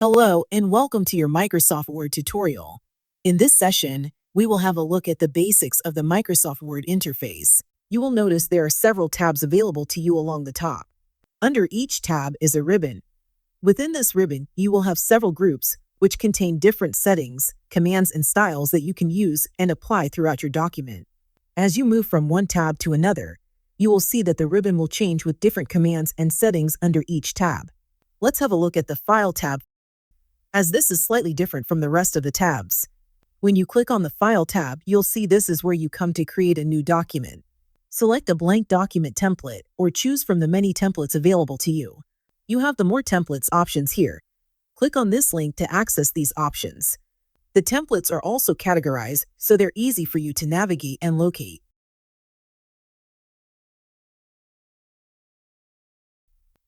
Hello and welcome to your Microsoft Word tutorial. In this session, we will have a look at the basics of the Microsoft Word interface. You will notice there are several tabs available to you along the top. Under each tab is a ribbon. Within this ribbon, you will have several groups which contain different settings, commands, and styles that you can use and apply throughout your document. As you move from one tab to another, you will see that the ribbon will change with different commands and settings under each tab. Let's have a look at the File tab, as this is slightly different from the rest of the tabs. When you click on the File tab, you'll see this is where you come to create a new document. Select a blank document template or choose from the many templates available to you. You have the More Templates options here. Click on this link to access these options. The templates are also categorized, so they're easy for you to navigate and locate.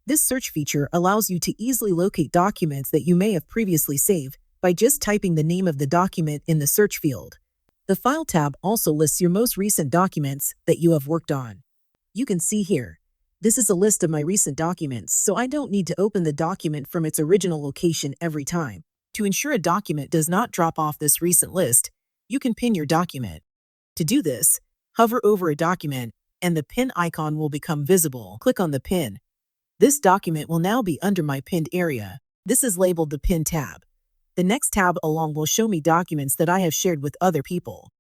This search feature allows you to easily locate documents that you may have previously saved by just typing the name of the document in the search field. The File tab also lists your most recent documents that you have worked on. You can see here, this is a list of my recent documents, so I don't need to open the document from its original location every time. To ensure a document does not drop off this recent list, you can pin your document. To do this, hover over a document and the pin icon will become visible. Click on the pin. This document will now be under my pinned area. This is labeled the Pin tab. The next tab along will show me documents that I have shared with other people.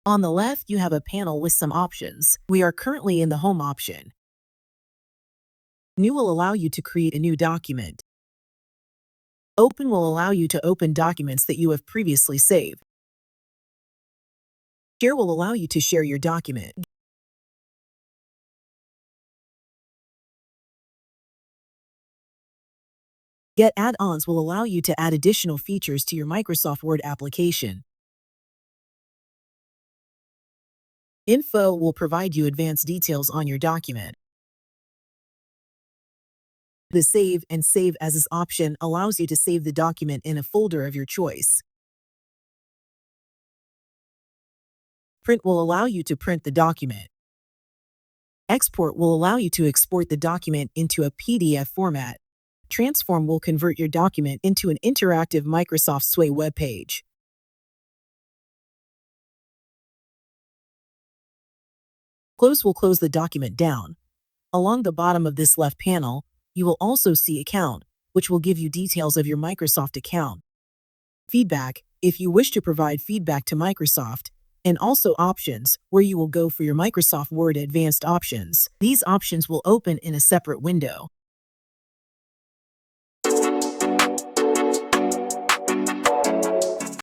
On the left, you have a panel with some options. We are currently in the Home option. New will allow you to create a new document. Open will allow you to open documents that you have previously saved. Share will allow you to share your document. Get add-ons will allow you to add additional features to your Microsoft Word application. Info will provide you advanced details on your document. The Save and Save As Is option allows you to save the document in a folder of your choice. Print will allow you to print the document. Export will allow you to export the document into a PDF format. Transform will convert your document into an interactive Microsoft Sway web page. Close will close the document down. Along the bottom of this left panel, you will also see Account, which will give you details of your Microsoft account. Feedback, if you wish to provide feedback to Microsoft, and also Options, where you will go for your Microsoft Word advanced options. These options will open in a separate window.